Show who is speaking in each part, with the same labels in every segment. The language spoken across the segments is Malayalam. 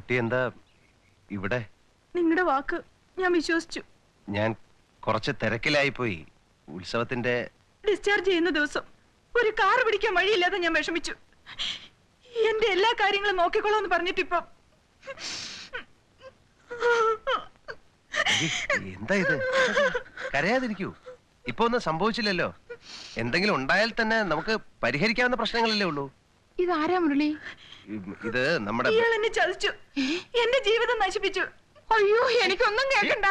Speaker 1: കുട്ടി എന്താ ഇവിടെ?
Speaker 2: നിങ്ങളുടെ വാക്ക് ഞാൻ വിശ്വസിച്ചു.
Speaker 1: ഞാൻ കുറച്ച് തിരക്കിലായി പോയി. ഉത്സവത്തിന്റെ
Speaker 2: ഡിസ്ചാർജ് ചെയ്യുന്ന ദിവസം ഒരു കാർ പിടിക്കാൻ വഴിയില്ലാതെ ഞാൻ വിഷമിച്ചു. എന്റെ എല്ലാ കാര്യങ്ങളും നോക്കിക്കോളാന്ന് പറഞ്ഞിട്ടിപ്പോ
Speaker 1: എന്താ ഇത്? കരയാതിരിക്കൂ. ഇപ്പൊ ഒന്നും സംഭവിച്ചില്ലല്ലോ. എന്തെങ്കിലും ഉണ്ടായാൽ തന്നെ നമുക്ക് പരിഹരിക്കാവുന്ന പ്രശ്നങ്ങളല്ലേ ഉള്ളൂ.
Speaker 2: ഇതാരാ മുരളി?
Speaker 1: ഇത് നമ്മുടെ
Speaker 2: എന്നെ ചതിച്ചു, എന്റെ ജീവിതം നശിപ്പിച്ചു. അയ്യോ, എനിക്കൊന്നും കേൾക്കണ്ട.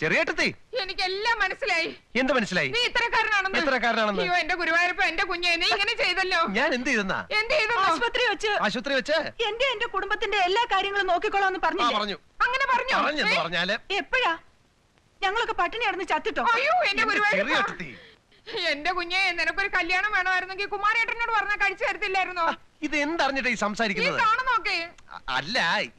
Speaker 1: ചെറിയേട്ടത്തി,
Speaker 2: എനിക്കെല്ലാം മനസ്സിലായി.
Speaker 1: എന്ത് മനസ്സിലായി?
Speaker 2: നീ ഇത്രക്കാരനാണെന്ന്. അയ്യോ, എന്റെ ഗുരുവായൂരപ്പ, എന്റെ കുഞ്ഞെ, നീ ഇങ്ങനെ ചെയ്തല്ലോ.
Speaker 1: ഞാൻ എന്ത് ചെയ്തെന്നാ? ആശുപത്രി വെച്ച്
Speaker 2: എന്റെ കുടുംബത്തിന്റെ എല്ലാ കാര്യങ്ങളും നോക്കിക്കോളാന്ന് പറഞ്ഞു. അങ്ങനെ
Speaker 1: പറഞ്ഞാല്
Speaker 2: എപ്പോഴാ? ഞങ്ങളൊക്കെ പട്ടിണി കിടന്ന് ചത്തിട്ടോ? അയ്യോ, എന്റെ ഗുരുവായൂരപ്പ, എന്റെ കുഞ്ഞെ, നിനക്കൊരു കല്യാണം വേണമായിരുന്നെങ്കിൽ കുമാരേട്ടനോട് പറഞ്ഞാൽ കഴിച്ചു തരത്തില്ലായിരുന്നോ?
Speaker 1: ഇത് എന്തറിഞ്ഞിട്ടാ ഈ സംസാരിക്കുന്നത്? അല്ല,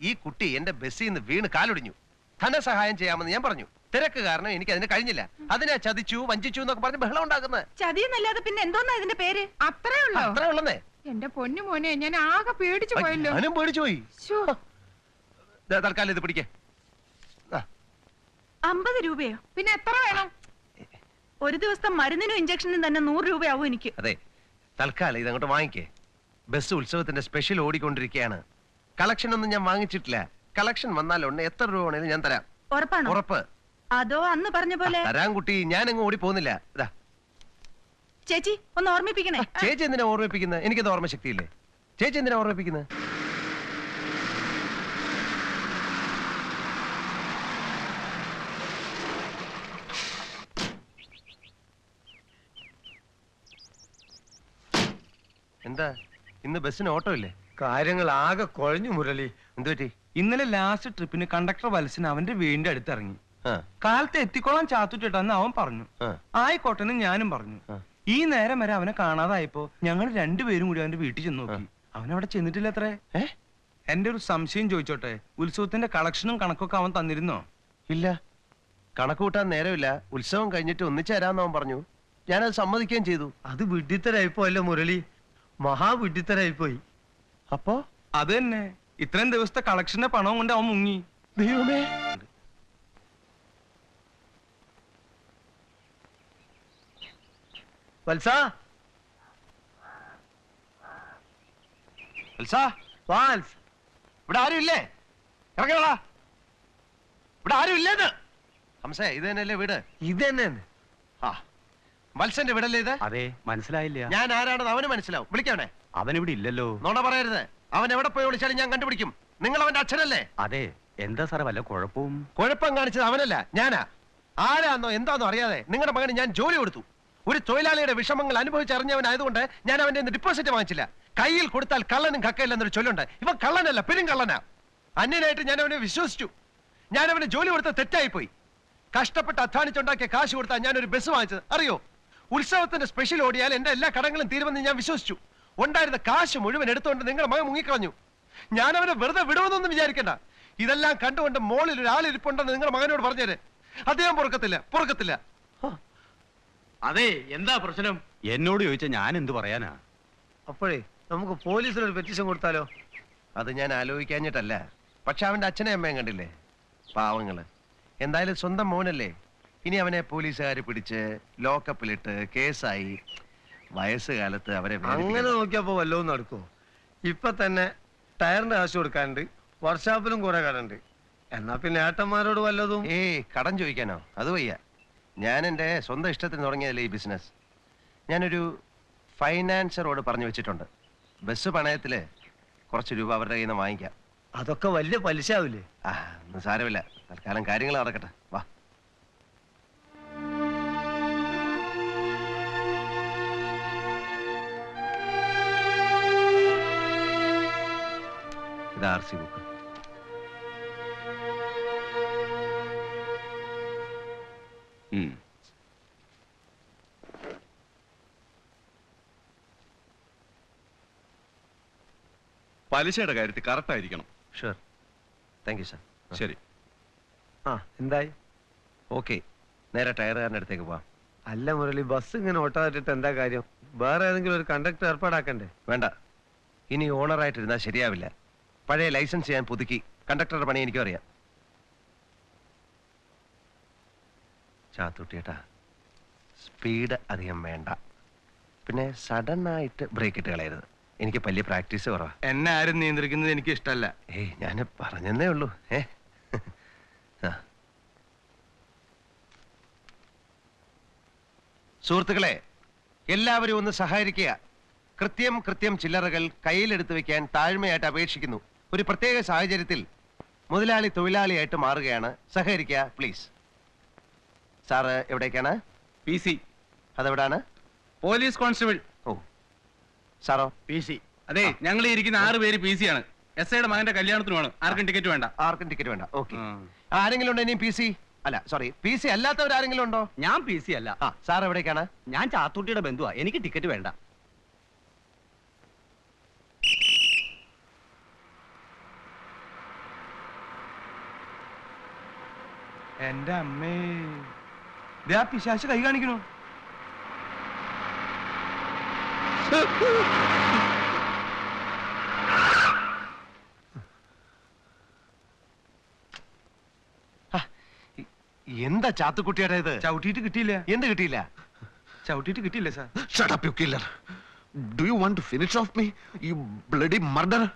Speaker 1: ഈ കുട്ടി എന്റെ ബസ്സിൽ നിന്ന് വീണ് കാലൊടിഞ്ഞു. ധനസഹായം ചെയ്യാമെന്ന് ഞാൻ പറഞ്ഞു. തിരക്ക് കാരണം എനിക്ക് അതിന് കഴിഞ്ഞില്ല. അതിനെ ചതിച്ചു, വഞ്ചിച്ചു എന്നൊക്കെ പറഞ്ഞ് ബഹളം ഉണ്ടാക്കുന്നത്.
Speaker 2: ചതിയെന്നല്ലാതെ പിന്നെ എന്തോന്നാ ഇതിന്റെ പേര്? അത്രേ
Speaker 1: ഉള്ളന്നേ.
Speaker 2: എന്റെ പൊന്നു മോനെ, ഞാൻ ആകെ പേടിച്ചു പോയല്ലോ.
Speaker 1: ഞാനും പേടിച്ചു പോയി. തൽക്കാലം ഇത് പിടിക്കേ.
Speaker 2: 50 രൂപയോ? പിന്നെ എത്ര വേണം? ഒരു ദിവസത്തെ മരുന്നിനും ഇഞ്ചക്ഷനും തന്നെ 100 രൂപയാവും എനിക്ക്.
Speaker 1: അതെ, തൽക്കാലം ഇതങ്ങോട്ട് വാങ്ങിക്കേ. ബസ് ഉത്സവത്തിന്റെ സ്പെഷ്യൽ ഓടിക്കൊണ്ടിരിക്കുകയാണ്. കളക്ഷൻ ഒന്നും ഞാൻ വാങ്ങിച്ചിട്ടില്ല. കളക്ഷൻ വന്നാലുണ്ട് എത്ര രൂപ വേണേലും ഞാൻ തരാം.
Speaker 2: ഉറപ്പാണോ?
Speaker 1: ഉറപ്പ്.
Speaker 2: അതോ അന്ന് പറഞ്ഞ പോലെ?
Speaker 1: തരാൻ കുട്ടി, ഞാൻ അങ്ങ് ഓടി പോകുന്നില്ല.
Speaker 2: ചേച്ചി ഒന്ന് ഓർമ്മിപ്പിക്കണേ.
Speaker 1: ചേച്ചി എന്തിനാ ഓർമ്മിപ്പിക്കുന്നത്? എനിക്കത് ഓർമ്മ ശക്തിയില്ലേ? ചേച്ചി എന്തിനാ ഓർമ്മിപ്പിക്കുന്നത്? എന്താ ഇന്ന് ബസ്സിന് ഓട്ടോ ഇല്ലേ?
Speaker 3: കാര്യങ്ങൾ ആകെ കുഴഞ്ഞു മുരളി.
Speaker 1: എന്തുപറ്റി?
Speaker 3: ഇന്നലെ ലാസ്റ്റ് ട്രിപ്പിന് കണ്ടക്ടർ വത്സന് അവന്റെ വീടിന്റെ അടുത്ത് ഇറങ്ങി. കാലത്ത് എത്തിക്കോളാൻ ചാത്തുചേട്ടാന്ന് അവൻ പറഞ്ഞു. ആയിക്കോട്ടെന്ന് ഞാനും പറഞ്ഞു. ഈ നേരം വരെ അവനെ കാണാതായപ്പോ ഞങ്ങൾ രണ്ടുപേരും കൂടി അവന്റെ വീട്ടിൽ ചെന്ന് നോക്കി. അവനവിടെ ചെന്നിട്ടില്ല. അത്രേ. എന്റെ ഒരു സംശയം ചോദിച്ചോട്ടെ, ഉത്സവത്തിന്റെ കളക്ഷനും കണക്കൊക്കെ അവൻ തന്നിരുന്നോ?
Speaker 1: ഇല്ല, കണക്ക് കൂട്ടാൻ നേരമില്ല. ഉത്സവം കഴിഞ്ഞിട്ട് ഒന്നിച്ചു തരാന്ന് അവൻ പറഞ്ഞു. ഞാനത് സമ്മതിക്കുകയും ചെയ്തു.
Speaker 3: അത് വിഡ്ഢിത്തരായിപ്പോ അല്ലേ മുരളി? മഹാവിഡ്ഢിത്തരായിപ്പോയി.
Speaker 1: അപ്പോ
Speaker 3: അത് തന്നെ, ഇത്രയും ദിവസത്തെ കളക്ഷന്റെ പണവും കൊണ്ട് അവൻ മുങ്ങി.
Speaker 1: ദൈവമേ.
Speaker 3: വത്സാ,
Speaker 1: ഇവിടെ ആരും ഇല്ലേ? ഇറങ്ങടാ, ഇവിടെ ആരും ഇല്ലേന്ന്. ഹംസേ, ഇത് തന്നെയല്ലേ വീട്?
Speaker 3: ഇത് തന്നെ.
Speaker 1: വത്സന്റെ വീടല്ലേ ഇത്?
Speaker 4: അതെ, മനസ്സിലായില്ല.
Speaker 1: ഞാൻ ആരാണെന്ന് അവന് മനസ്സിലാവും. വിളിക്കവനെ.
Speaker 4: അവനിവിടെ ഇല്ലല്ലോ.
Speaker 1: നോണ പറയരുത്. അവൻ എവിടെ പോയി വിളിച്ചാലും ഞാൻ കണ്ടുപിടിക്കും. നിങ്ങൾ അവന്റെ അച്ഛനല്ലേ?
Speaker 4: അതെ. എന്താ സാറേ വല്ല കുഴപ്പവും?
Speaker 1: കുഴപ്പം കാണിച്ചത് അവനല്ല, ഞാനാ. ആരാന്നോ എന്താന്നോ അറിയാതെ നിങ്ങളുടെ മകന് ഞാൻ ജോലി കൊടുത്തു. ഒരു തൊഴിലാളിയുടെ വിഷമങ്ങൾ അനുഭവിച്ചറിഞ്ഞവനായതുകൊണ്ട് ഞാൻ അവന്റെ ഡിപ്പോസിറ്റ് വാങ്ങിച്ചില്ല. കയ്യിൽ കൊടുത്താൽ കള്ളനും കക്കയില്ലെന്നൊരു ചൊല്ലുണ്ട്. ഇവൻ കള്ളനല്ല, പെരും കള്ളനാ. അന്യനായിട്ട് ഞാൻ അവനെ വിശ്വസിച്ചു. ഞാൻ അവന് ജോലി കൊടുത്ത തെറ്റായിപ്പോയി. കഷ്ടപ്പെട്ട് അധ്വാനിച്ചുണ്ടാക്കിയ കാശ് കൊടുത്താൽ ഞാനൊരു ബസ് വാങ്ങിച്ചത് അറിയോ? ഉത്സവത്തിന്റെ സ്പെഷ്യൽ ഓടിയാൽ എന്റെ എല്ലാ കടങ്ങളും തീരുമെന്ന് ഞാൻ വിശ്വസിച്ചു. ഉണ്ടായിരുന്ന കാശ് മുഴുവൻ എടുത്തുകൊണ്ട് നിങ്ങളുടെ മകൻ മുങ്ങിക്കളഞ്ഞു. ഞാൻ അവനെ വെറുതെ വിടുമെന്നൊന്നും വിചാരിക്കണ്ട. ഇതെല്ലാം കണ്ടുകൊണ്ട് മോളിൽ ഒരാളിരിപ്പുണ്ടെന്ന് നിങ്ങളുടെ മകനോട് പറഞ്ഞേര്. അദ്ദേഹം പൊറുക്കത്തില്ല.
Speaker 3: അതെ, എന്താ പ്രശ്നം?
Speaker 4: എന്നോട് ചോദിച്ചാ ഞാൻ എന്ത് പറയാനാ?
Speaker 3: അപ്പോഴേ നമുക്ക് പോലീസിനൊരു പെറ്റീഷൻ കൊടുത്താലോ?
Speaker 1: അത് ഞാൻ ആലോചിക്കാഞ്ഞിട്ടല്ല. പക്ഷെ അവന്റെ അച്ഛനെ അമ്മയും കണ്ടില്ലേ, പാവങ്ങള്. എന്തായാലും സ്വന്തം മോനല്ലേ. ഇനി അവനെ പോലീസുകാർ പിടിച്ച് ലോക്കപ്പിലിട്ട് കേസായി വയസ്സുകാലത്ത് അവരെ
Speaker 3: അങ്ങനെ നോക്കിയപ്പോ വല്ലതും നടക്കുമോ? ഇപ്പൊ തന്നെ ടയറിന്റെ കാശ് കൊടുക്കാനുണ്ട്, വർക്ക്ഷോപ്പിലും കുറെ കടണ്ട്. എന്നാ പിന്നെ ഏട്ടന്മാരോട് വല്ലതും.
Speaker 1: കടം ചോദിക്കാനോ? അത് വയ്യ. ഞാൻ എൻ്റെ സ്വന്തം ഇഷ്ടത്തിന് തുടങ്ങിയതല്ലേ ഈ ബിസിനസ്. ഞാനൊരു ഫൈനാൻസറോട് പറഞ്ഞു വെച്ചിട്ടുണ്ട്. ബസ് പണയത്തില് കുറച്ച് രൂപ അവരുടെ കയ്യിൽ നിന്ന് വാങ്ങിക്കാം.
Speaker 3: അതൊക്കെ വലിയ പലിശ ആവില്ലേ?
Speaker 1: ഒന്നും സാരമില്ല, തൽക്കാലം കാര്യങ്ങൾ നടക്കട്ടെ. വാ. ഇത് RC ബുക്ക്.
Speaker 5: പലിശയുടെ കാര്യത്തിൽ കറക്റ്റ് ആയിരിക്കണം.
Speaker 1: ഷുവർ. Thank you sir.
Speaker 5: ശരി.
Speaker 3: എന്തായി?
Speaker 1: ഓക്കെ, നേരെ ടയറുകാരൻ്റെ അടുത്തേക്ക് പോവാം.
Speaker 3: അല്ല മുരളി, ബസ് ഇങ്ങനെ ഓട്ടാതിട്ട് എന്താ കാര്യം? വേറെ ഏതെങ്കിലും ഒരു കണ്ടക്ടർ ഏർപ്പാടാക്കണ്ടേ?
Speaker 1: വേണ്ട, ഇനി ഓണറായിട്ടിരുന്നാൽ ശരിയാവില്ല. പഴയ ലൈസൻസ് ഞാൻ പുതുക്കി. കണ്ടക്ടറുടെ പണി എനിക്കും അറിയാം. ചാത്തുട്ടിയേട്ടാ, സ്പീഡ് അധികം വേണ്ട. പിന്നെ സഡൻ ആയിട്ട് ബ്രേക്ക് ഇട്ട് കളയരുത്. എനിക്ക് വലിയ പ്രാക്ടീസ് കുറവാ.
Speaker 3: എന്നെ ആരും നിയന്ത്രിക്കുന്നത് എനിക്ക് ഇഷ്ടമല്ല.
Speaker 1: ഞാൻ പറഞ്ഞെന്നേ ഉള്ളൂ. സുഹൃത്തുക്കളെ, എല്ലാവരും ഒന്ന് സഹകരിക്കുക. കൃത്യം ചില്ലറകൾ കയ്യിലെടുത്ത് വെക്കാൻ താഴ്മയായിട്ട് അപേക്ഷിക്കുന്നു. ഒരു പ്രത്യേക സാഹചര്യത്തിൽ മുതലാളി തൊഴിലാളിയായിട്ട് മാറുകയാണ്. സഹകരിക്കുക പ്ലീസ്. സാറ് എവിടേക്കാണ്?
Speaker 4: PC
Speaker 1: അതെവിടാണ്?
Speaker 4: Police constable.
Speaker 1: ഓ, സാറോ?
Speaker 4: PC. അതെ, ഞങ്ങൾ ഇരിക്കുന്ന 6 പേര് PC ആണ്. SIയുടെ മകന്റെ കല്യാണത്തിനുമാണ്. ആർക്കും ടിക്കറ്റ് വേണ്ട.
Speaker 1: ആർക്കും ടിക്കറ്റ് വേണ്ട. ഓക്കെ. ആരെങ്കിലും ഉണ്ടോ ഇനിയും PC? അല്ല, സോറി, PC അല്ലാത്തവർ ആരെങ്കിലും ഉണ്ടോ?
Speaker 4: ഞാൻ PC അല്ല.
Speaker 1: സാർ എവിടേക്കാണ്?
Speaker 4: ഞാൻ ചാത്തൂട്ടിയുടെ ബന്ധുവാ. എനിക്ക് ടിക്കറ്റ് വേണ്ട.
Speaker 3: എന്റെ അമ്മേ, ദേ ആ പിശാച് കൈ കാണിക്കണു.
Speaker 1: എന്താ ചാത്തുക്കുട്ടിയുടെ ഇത്?
Speaker 3: ചവിട്ടിയിട്ട് കിട്ടിയില്ല.
Speaker 1: എന്ത് കിട്ടിയില്ല?
Speaker 3: ചവിട്ടിയിട്ട് കിട്ടിയില്ല sir.
Speaker 5: Shut up, you killer. Do you want to finish off me, you bloody murderer?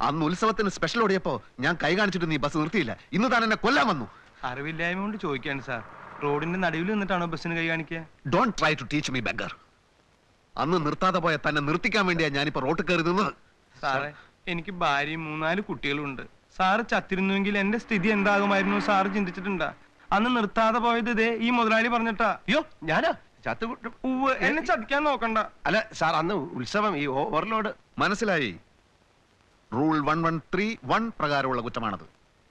Speaker 5: അന്ന് ഉത്സവത്തിന് സ്പെഷ്യൽ ഓടിയപ്പോ ഞാൻ കൈ കാണിച്ചിട്ട് നീ ബസ് നിർത്തിയില്ല. ഇന്ന് താൻ എന്നെ കൊല്ലാൻ വന്നു.
Speaker 3: അറിവില്ലായ്മ കൊണ്ട് ചോദിക്കാണ് സാർ. റോഡിന്റെ നടുവിൽ നിന്നിട്ടാണോ ബസ്സിന് കൈ കാണിക്കുക?
Speaker 5: Don't try to teach me, beggar. അന്ന് നിർത്താതെ പോയ തന്നെ നിർത്തിക്കാൻ വേണ്ടിയാ ഞാനിപ്പോ റോട്ടിൽ കയറി നിന്നത്.
Speaker 3: സാറേ, എനിക്ക് ഭാര്യയും 3-4 കുട്ടികളുണ്ട്. സാറ് ചത്തിരുന്നുവെങ്കിൽ എന്റെ സ്ഥിതി എന്താകുമായിരുന്നു സാറ് ചിന്തിച്ചിട്ടുണ്ടാ? അന്ന് നിർത്താതെ പോയത് ഇതേ ഈ മുതലാളി പറഞ്ഞിട്ടാ.
Speaker 1: അയ്യോ, ഞാനാ ചത്തു?
Speaker 3: എന്നെ ചതിക്കാൻ നോക്കണ്ട.
Speaker 1: അല്ല സാർ, അന്ന് ഉത്സവം ഈ ഓവർലോഡ്.
Speaker 5: മനസ്സിലായി. റൂൾ 1131 പ്രകാരമുള്ള കുറ്റമാണത്.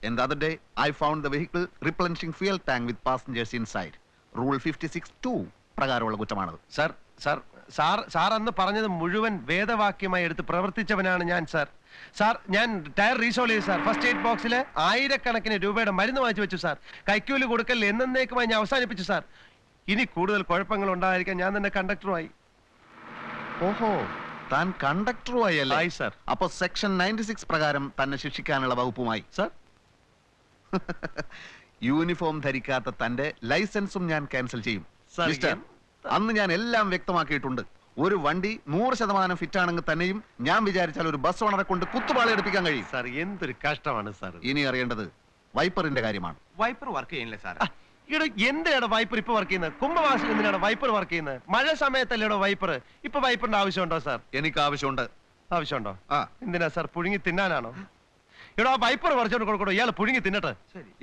Speaker 5: And the other day, I found the vehicle replenishing fuel tank with passengers inside. Rule 56(2) പ്രകാരമുള്ള കുറ്റമാണത്.
Speaker 1: സാർ അന്ന് പറഞ്ഞത് മുഴുവൻ വേദവാക്യമായി എടുത്ത് പ്രവർത്തിച്ചവനാണ് ഞാൻ സാർ. സാർ, ഞാൻ ടയർ റീസോൾവ് ചെയ്തു സാർ. ഫസ്റ്റ് എയ്ഡ് ബോക്സിൽ 1000 രൂപയുടെ മരുന്ന് വാങ്ങിച്ചു വെച്ചു സാർ. കൈക്കൂലി കൊടുക്കൽ എന്നേക്കുമായി ഞാൻ അവസാനിപ്പിച്ചു സാർ. ഇനി കൂടുതൽ കുഴപ്പങ്ങൾ ഉണ്ടായിരിക്കാൻ ഞാൻ തന്നെ കണ്ടക്ടറുമായി.
Speaker 5: ഓഹോ, താൻ കണ്ടക്ടറുമായി അല്ലേ?
Speaker 1: ആയി സാർ.
Speaker 5: അപ്പൊ സെക്ഷൻ 96 പ്രകാരം തന്നെ ശിക്ഷിക്കാനുള്ള വകുപ്പുമായി.
Speaker 1: സാർ,
Speaker 5: യൂണിഫോം ധരിക്കാത്ത തന്റെ ലൈസൻസും ഞാൻ ക്യാൻസൽ ചെയ്യും.
Speaker 1: സാർ,
Speaker 5: മിസ്റ്റർ, അന്ന് ഞാൻ എല്ലാം വ്യക്തമാക്കിയിട്ടുണ്ട്. ഒരു വണ്ടി 100% ഫിറ്റ് ആണെങ്കിൽ തന്നെയും ഞാൻ വിചാരിച്ചാൽ ഒരു ബസ് ഓണറെ കൊണ്ട് കുത്തുപാള എടുപ്പിക്കാൻ കഴിയും.
Speaker 1: സാർ, എന്തൊരു കഷ്ടമാണ് സാർ.
Speaker 5: ഇനി അറിയേണ്ടത് വൈപ്പറിന്റെ കാര്യമാണ്.
Speaker 3: വൈപ്പർ വർക്ക് ചെയ്യില്ല സാർ.
Speaker 1: ഇവിടെ എന്തിനാണ് വൈപ്പർ ഇപ്പൊ വർക്ക് ചെയ്യുന്നത്? കുംഭമാസം എന്തിനാണ് വൈപ്പർ വർക്ക് ചെയ്യുന്നത്? മഴ സമയത്തല്ലേടോ വൈപ്പർ. ഇപ്പൊ വൈപ്പറിന്റെ ആവശ്യമുണ്ടോ സാർ?
Speaker 5: എനിക്ക് ആവശ്യമുണ്ട്.
Speaker 1: ആവശ്യമുണ്ടോ? എന്തിനാ സാർ? പുഴുങ്ങി തിന്നാനാണോ? ഇവിടെ വൈപ്പർ പറിച്ചോണ്ട് കൊടുക്കണോ? ഇയാൾ പുഴുങ്ങി തിന്നട്ടെ.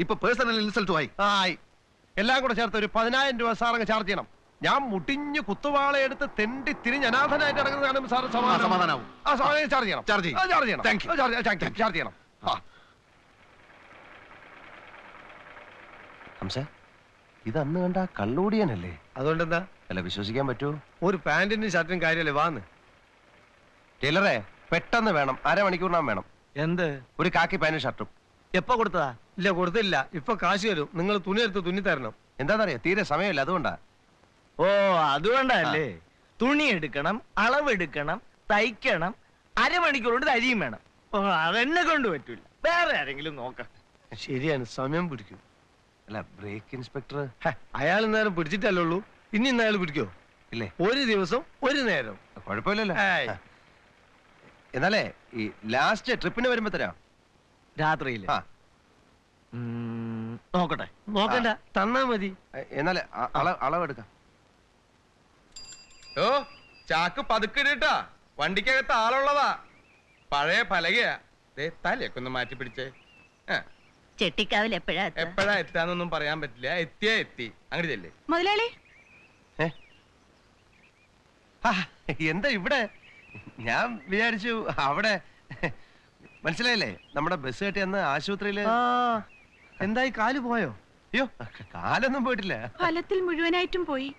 Speaker 5: ഇപ്പൊ പേഴ്സണൽ ഇൻസൾട്ട് ആയി.
Speaker 1: ആയി. എല്ലാം കൂടെ ചേർത്ത് ഒരു 10,000 രൂപ സാർ അങ്ങ് ചാർജ് ചെയ്യണം. ഞാൻ മുടിഞ്ഞു കുത്തുവാളയെടുത്ത് തെണ്ടി തിരിഞ്ഞ് അനാഥനായിട്ട് നടക്കുന്നതാണ് സാർ.
Speaker 5: സമാധാനാവും.
Speaker 1: ചാർജ് ചെയ്യണം.
Speaker 5: ചാർജ് ചെയ്യും.
Speaker 1: ചാർജ് ചെയ്യണം.
Speaker 5: Thank you.
Speaker 1: ചാർജ് ചെയ്യണം. ഹംസേ, ഇത് അന്ന് കണ്ട കള്ളൂടിയനല്ലേ?
Speaker 6: അതുകൊണ്ടെന്താ?
Speaker 1: അല്ല, വിശ്വസിക്കാൻ പറ്റുമോ?
Speaker 6: ഒരു പാന്റിനും ഷർട്ടിനും കാര്യമല്ലേ? വാന്ന്
Speaker 1: ടൈലറെ, പെട്ടെന്ന് വേണം. അരമണിക്കൂറിനാൻ വേണം.
Speaker 6: എന്ത്?
Speaker 1: ഒരു കാക്കി പാന്റും ഷർട്ടും.
Speaker 6: എപ്പോ കൊടുത്തതാ? ഇല്ല, കൊടുത്തില്ല. ഇപ്പൊ കാശ് തരും. നിങ്ങൾ തുണി എടുത്ത് തുന്നി തരണം.
Speaker 1: എന്താന്നറിയാ, തീരെ സമയമില്ല, അതുകൊണ്ടാ.
Speaker 7: ഓ, അതുകൊണ്ടല്ലേ? തുണി എടുക്കണം, അളവെടുക്കണം, തയ്ക്കണം, അരമണിക്കൂർ കൊണ്ട് തരിയും വേണം. ഓ, അതെന്നെ കൊണ്ട് പറ്റൂല. വേറെ ആരെങ്കിലും നോക്കാം.
Speaker 6: ശരിയാണ്, സമയം പിടിക്കും.
Speaker 1: അല്ല, ബ്രേക്ക് ഇൻസ്പെക്ടർ
Speaker 6: അയാൾ നേരം പിടിച്ചിട്ടല്ലേ ഉള്ളൂ. ഇനി ഇന്ന് അയാൾ പിടിക്കോ?
Speaker 1: ഇല്ലേ?
Speaker 6: ഒരു ദിവസം ഒരു നേരം.
Speaker 1: കുഴപ്പമില്ലല്ലോ.
Speaker 6: ഏയ്.
Speaker 1: എന്നാലേ ഈ ലാസ്റ്റ് ട്രിപ്പിന് വരുമ്പോ തരാം.
Speaker 7: രാത്രിയില്
Speaker 1: ആ,
Speaker 7: നോക്കട്ടെ.
Speaker 6: നോക്കണ്ട, തന്നാ മതി.
Speaker 1: എന്നാലേ അളവെടുക്കാം.
Speaker 3: ഓ, ചാക്ക് പതുക്കിട്ടാ. വണ്ടിക്കകത്ത് ആളുള്ളതാ. പഴയ പലകയാ. തലയൊക്കെ ഒന്ന് മാറ്റി പിടിച്ചേ.
Speaker 8: ചെട്ടിക്കാവിൽ എപ്പോഴാ
Speaker 3: എപ്പോഴാ എത്താന്നൊന്നും പറയാൻ പറ്റില്ല. എത്തിയാ എത്തി. അങ്ങോട്ട് ചെല്ലേ.
Speaker 2: മുതലാളി,
Speaker 1: എന്താ ഇവിടെ? ഞാൻ വിചാരിച്ചു അവിടെ. മനസ്സിലായില്ലേ? നമ്മുടെ ബസ് കെട്ടി അന്ന് ആശുപത്രിയില്.
Speaker 6: എന്തായി, കാല് പോയോ?
Speaker 1: അയ്യോ, കാലൊന്നും പോയിട്ടില്ല.
Speaker 2: ഫലത്തിൽ മുഴുവനായിട്ടും പോയി.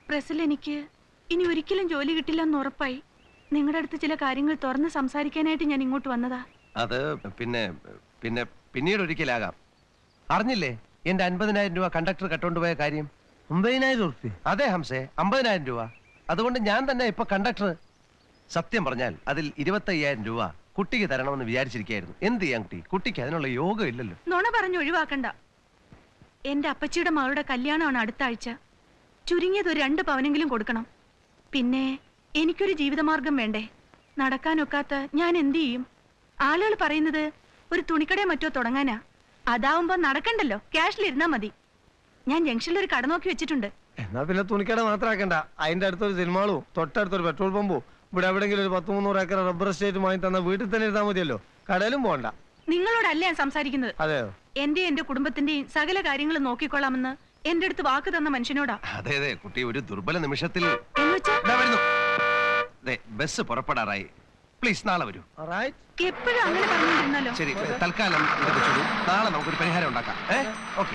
Speaker 2: പ്രസിൽ എനിക്ക് ഇനി ഒരിക്കലും ജോലി കിട്ടില്ലെന്ന് ഉറപ്പായി. നിങ്ങളുടെ അടുത്ത് ചില കാര്യങ്ങൾ തുറന്ന് സംസാരിക്കാനായിട്ട് ഞാൻ ഇങ്ങോട്ട് വന്നതാ.
Speaker 1: അത് പിന്നീട് ഒരിക്കലാകാം. അറിഞ്ഞില്ലേ എന്റെ 50,000 രൂപ കണ്ടക്ടർ കട്ടോണ്ടുപോയ കാര്യം?
Speaker 6: 50,000 ഉറുപ്പിക?
Speaker 1: അതെ ഹംസേ, 50,000 രൂപ. അതുകൊണ്ട് ഞാൻ തന്നെ ഇപ്പൊ കണ്ടക്ടർ. സത്യം പറഞ്ഞാൽ അതിൽ 25,000 രൂപ കുട്ടിക്ക് തരണമെന്ന് വിചാരിച്ചിരിക്കുകയായിരുന്നു. എന്ത് ചെയ്യാൻ കുട്ടിക്ക് അതിനുള്ള യോഗം ഇല്ലല്ലോ.
Speaker 2: നുണ പറഞ്ഞ് ഒഴിവാക്കണ്ട. എന്റെ അപ്പച്ചിയുടെ മകളുടെ കല്യാണമാണ് അടുത്ത ആഴ്ച. ചുരുങ്ങിയത് ഒരു 2 പവനെങ്കിലും കൊടുക്കണം. പിന്നെ എനിക്കൊരു ജീവിതമാർഗം വേണ്ടേ? നടക്കാനൊക്കാത്ത ഞാൻ എന്ത് ചെയ്യും? ആളുകൾ പറയുന്നത് ഒരു തുണിക്കടയോ മറ്റോ തുടങ്ങാനാ. അതാവുമ്പോ നടക്കണ്ടല്ലോ, ക്യാഷിലിരുന്നാ മതി. ഞാൻ ജംഗ്ഷനിൽ ഒരു കട നോക്കി വെച്ചിട്ടുണ്ട്.
Speaker 6: എന്നാ പിന്നെ തുണിക്കട മാത്രമാക്കണ്ട. അതിന്റെ അടുത്തൊരു സിനിമാളും തൊട്ടടുത്തൊരു പെട്രോൾ പമ്പും ഇവിടെ എവിടെയെങ്കിലും ഒരു 100-300 ഏക്കർ റബ്ബർ എസ്റ്റേറ്റ് വാങ്ങി തന്ന വീട്ടിൽ തന്നെ ഇരുന്നാൽ മതിയല്ലോ. കടയിലും പോകണ്ട.
Speaker 2: നിങ്ങളോടല്ല ഞാൻ സംസാരിക്കുന്നത്.
Speaker 6: അതെയോ?
Speaker 2: എന്റെ കുടുംബത്തിന്റെയും സകല കാര്യങ്ങളും നോക്കിക്കൊള്ളാമെന്ന് എന്റെ അടുത്ത് വാക്ക് തന്ന മനുഷ്യനോടാ.
Speaker 1: അതെ അതെ, കുട്ടി ഒരു ദുർബല നിമിഷത്തിൽ
Speaker 2: എന്നുവെച്ചാ
Speaker 1: ബസ് പുറപ്പെടാറായി. പ്ലീസ് നാളെ വരൂ.
Speaker 2: എപ്പോഴും അങ്ങനെ പറഞ്ഞിരുന്നല്ലോ.
Speaker 1: ശരി, തൽക്കാലം ഇത് വെച്ചോളൂ. നാളെ നമുക്കൊരു പരിഹാരം ഉണ്ടാക്കാം. ഓക്കെ.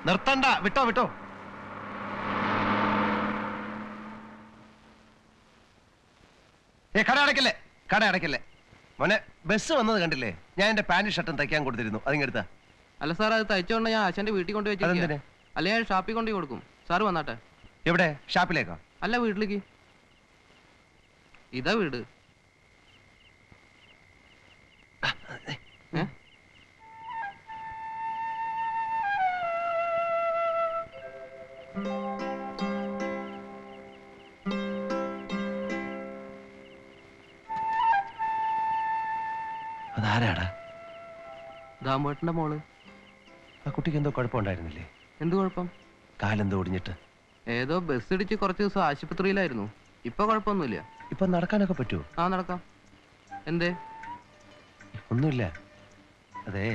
Speaker 1: നിർത്തണ്ട, വിട്ടോ വിട്ടോ. കട അടയ്ക്കല്ലേ മോനെ. ബസ് വന്നത് കണ്ടില്ലേ? ഞാൻ എന്റെ പാന്റ് ഷർട്ടും തയ്ക്കാൻ കൊടുത്തിരുന്നു. അതിങ്ങെടുത്താ.
Speaker 9: അല്ല സാർ, അത് തയ്ച്ചോണ്ട് ഞാൻ ആശാന്റെ വീട്ടിൽ കൊണ്ട് വെച്ചിരിക്കുകയാണ്. അല്ലെ ഞാൻ ഷാപ്പിൽ കൊണ്ടു കൊടുക്കും. സാറ് വന്നാട്ടെ.
Speaker 1: എവിടെ? ഷാപ്പിലേക്കോ?
Speaker 9: അല്ല, വീട്ടിലേക്ക്. ഇതാ വീട്.
Speaker 1: അതാരാടാ?
Speaker 9: ദാമേട്ടന്റെ മോള്.
Speaker 1: ആ കുട്ടിക്ക് എന്തോ കുഴപ്പമുണ്ടായിരുന്നില്ലേ?
Speaker 9: എന്ത് കുഴപ്പം?
Speaker 1: കാലെന്തോ ഒടിഞ്ഞിട്ട്
Speaker 9: ഏതോ ബസ് ഇടിച്ച് കുറച്ച് ദിവസം ആശുപത്രിയിലായിരുന്നു. ഇപ്പൊ കുഴപ്പമൊന്നുമില്ല.
Speaker 1: ഇപ്പൊ നടക്കാനൊക്കെ പറ്റുമോ?
Speaker 9: ആ, നടക്കാം. എന്തേ?
Speaker 1: ഒന്നുമില്ല. അതെ,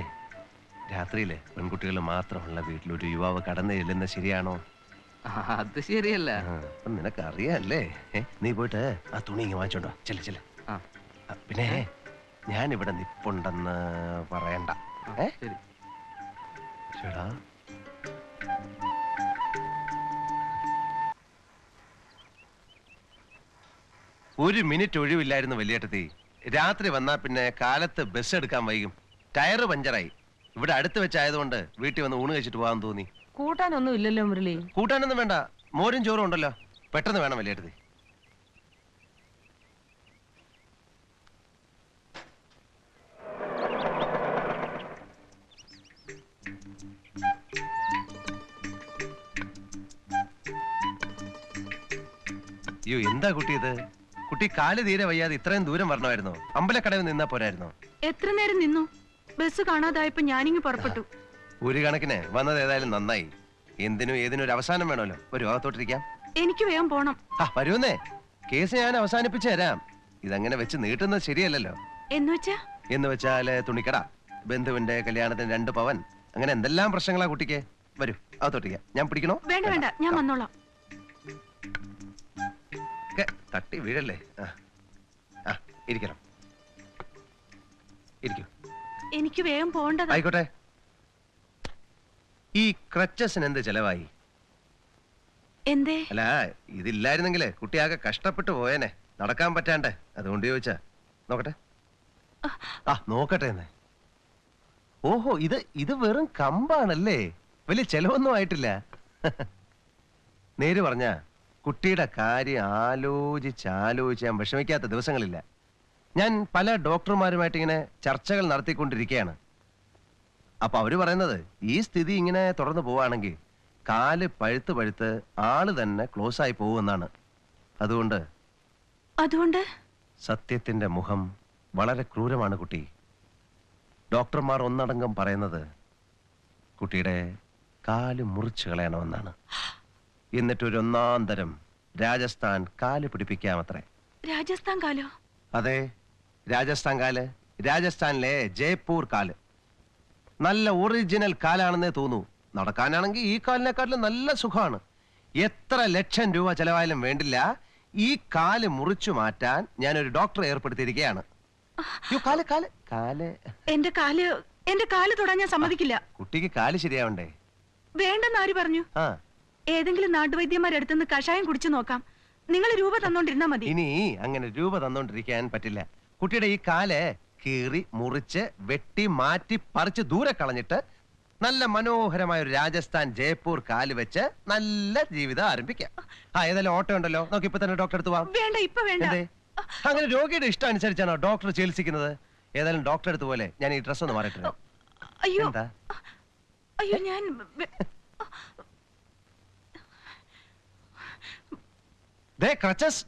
Speaker 1: രാത്രിയില് പെൺകുട്ടികൾ മാത്രമുള്ള വീട്ടിൽ ഒരു യുവാവ് കടന്നു ചെല്ലുന്ന ശരിയാണോ?
Speaker 9: അത് ശരിയല്ല.
Speaker 1: അപ്പൊ നിനക്ക് അറിയാല്ലേ? നീ പോയിട്ട് ആ തുണി ഇങ്ങ് വാങ്ങിച്ചോണ്ടോ. ചെല്ല. പിന്നെ ഞാൻ ഇവിടെ നിപ്പുണ്ടെന്ന് പറയണ്ട.
Speaker 9: ശരി.
Speaker 1: ചേടാ, ഒരു മിനിറ്റ് ഒഴിവില്ലായിരുന്നു വലിയേട്ടത്തി. രാത്രി വന്നാ പിന്നെ കാലത്ത് ബസ് എടുക്കാൻ വൈകും. ടയറ് പഞ്ചറായി. ഇവിടെ അടുത്ത് വെച്ചായതുകൊണ്ട് വീട്ടിൽ വന്ന് ഊണ് കഴിച്ചിട്ട് പോകാൻ തോന്നി.
Speaker 8: കൂട്ടാനൊന്നും ഇല്ലല്ലോ മുരളി.
Speaker 1: കൂട്ടാനൊന്നും വേണ്ട, മോരും ചോറും ഉണ്ടല്ലോ. പെട്ടെന്ന് വേണം വലിയേട്ടത്തി. അയ്യോ, എന്താ കുട്ടി ഇത്? കുട്ടി കാല് തീരെ വയ്യാതെ ഇത്രയും ദൂരം വരണമായിരുന്നോ? അമ്പലക്കടവിൽ നിന്നാ പോരായിരുന്നോ?
Speaker 2: എത്ര നേരം നിന്നു? ബസ് കാണാതായപ്പോ ഞാനിങ്ങ് പുറപ്പെട്ടു.
Speaker 1: ഒരു കണക്കിന് വന്നത് ഏതായാലും നന്നായി. എന്തിനും ഏതിനും ഒരു അവസാനം വേണമല്ലോ. ഒരു ഭാഗത്തോട്ടിരിക്കാം.
Speaker 2: എനിക്ക് വേഗം പോണം.
Speaker 1: വരൂന്നേ. കേസ് ഞാൻ അവസാനിപ്പിച്ചു തരാം. ഇതങ്ങനെ വെച്ച് നീട്ടുന്നത് ശരിയല്ലല്ലോ. എന്ന് വെച്ചാല് തുണിക്കട, ബന്ധുവിന്റെ കല്യാണത്തിന് 2 പവൻ, അങ്ങനെ എന്തെല്ലാം പ്രശ്നങ്ങളാ കുട്ടിക്ക്. വരൂ, അകത്തോട്ടിരിക്കാം. ഞാൻ പിടിക്കണോ?
Speaker 2: വേണ്ട, ഞാൻ വന്നോളാം.
Speaker 1: തട്ടി വീഴല്ലേ. ഇരിക്കണം. ഇരിക്കൂ.
Speaker 2: എനിക്ക് വേഗം പോകേണ്ടത്.
Speaker 1: ആയിക്കോട്ടെ. ഈ ക്രച്ചസിന് എന്ത് ചെലവായി?
Speaker 2: എന്തേ?
Speaker 1: അല്ല, ഇതില്ലായിരുന്നെങ്കിലേ കുട്ടിയാകെ കഷ്ടപ്പെട്ടു പോയേനെ. നടക്കാൻ പറ്റാണ്ട്. അതുകൊണ്ട് ചോദിച്ചാ. നോക്കട്ടെ. നോക്കട്ടെ എന്ന്. ഓഹോ, ഇത് വെറും കമ്പാണല്ലേ. വലിയ ചെലവൊന്നും ആയിട്ടില്ല. നേര് പറഞ്ഞ കുട്ടിയുടെ കാര്യം ആലോചിച്ച് ഞാൻ വിഷമിക്കാത്ത ദിവസങ്ങളില്ല. ഞാൻ പല ഡോക്ടർമാരുമായിട്ട് ഇങ്ങനെ ചർച്ചകൾ നടത്തിക്കൊണ്ടിരിക്കുകയാണ്. അപ്പൊ അവര് പറയുന്നത് ഈ സ്ഥിതി ഇങ്ങനെ തുടർന്ന് പോവാണെങ്കിൽ കാല് പഴുത്ത് ആള് തന്നെ ക്ലോസ് ആയി പോകുമെന്നാണ്. അതുകൊണ്ട് സത്യത്തിന്റെ മുഖം വളരെ ക്രൂരമാണ് കുട്ടി. ഡോക്ടർമാർ ഒന്നടങ്കം പറയുന്നത് കുട്ടിയുടെ കാല് മുറിച്ചു കളയണമെന്നാണ്. എന്നിട്ടൊരു 1-ാം തരം രാജസ്ഥാൻ കാല് പിടിപ്പിക്കാമത്രേ.
Speaker 2: രാജസ്ഥാൻ കാലോ?
Speaker 1: അതെ, രാജസ്ഥാൻ കാല്. രാജസ്ഥാനിലെ ജയ്പൂർ കാല്. നല്ല ഒറിജിനൽ കാലാണെന്നേ തോന്നൂ. നടക്കാനാണെങ്കിൽ ഈ കാലിനെക്കാട്ടിലും നല്ല സുഖമാണ്. എത്ര ലക്ഷം രൂപ ചെലവായാലും വേണ്ടില്ല, ഈ കാല് മുറിച്ചു മാറ്റാൻ ഞാനൊരു ഡോക്ടറെ ഏർപ്പെടുത്തിയിരിക്കുകയാണ്.
Speaker 2: എന്റെ കാല് തൊടാൻ ഞാൻ സമ്മതിക്കില്ല.
Speaker 1: കുട്ടിക്ക് കാല് ശരിയാവണ്ടേ?
Speaker 2: വേണ്ടെന്ന് ആര് പറഞ്ഞു? ഏതെങ്കിലും നാട്ടുവൈദ്യന്മാരടുത്തുനിന്ന് കഷായം കുടിച്ചു നോക്കാം. നിങ്ങൾ രൂപ തന്നോണ്ടിരുന്നാ മതി.
Speaker 1: ഇനി അങ്ങനെ രൂപ തന്നോണ്ടിരിക്കാൻ പറ്റില്ല. കുട്ടിയുടെ ഈ കാല് കീറി മുറിച്ച് വെട്ടി മാറ്റി പറിച്ച് ദൂരെ കളഞ്ഞിട്ട് നല്ല മനോഹരമായ ഒരു രാജസ്ഥാൻ ജയ്പൂർ കാല് വെച്ച് നല്ല ജീവിതം ആരംഭിക്കാം. ഏതായാലും ഓട്ടോ ഉണ്ടല്ലോ, നമുക്ക് ഇപ്പൊ തന്നെ ഡോക്ടർ അടുത്ത് പോവാം.
Speaker 2: വേണ്ട, ഇപ്പൊ വേണ്ട.
Speaker 1: എന്തേ? അങ്ങനെ രോഗിയുടെ ഇഷ്ടം അനുസരിച്ചാണോ ഡോക്ടർ ചികിത്സിക്കുന്നത്? ഏതായാലും ഡോക്ടർ അടുത്ത് പോലെ ഞാൻ ഈ ഡ്രസ് ഒന്ന് മാറിയിട്ടില്ല.
Speaker 2: അയ്യോ
Speaker 1: എന്താ?
Speaker 2: അയ്യോ, ഞാൻ
Speaker 1: ദേ ക്രച്ചസ്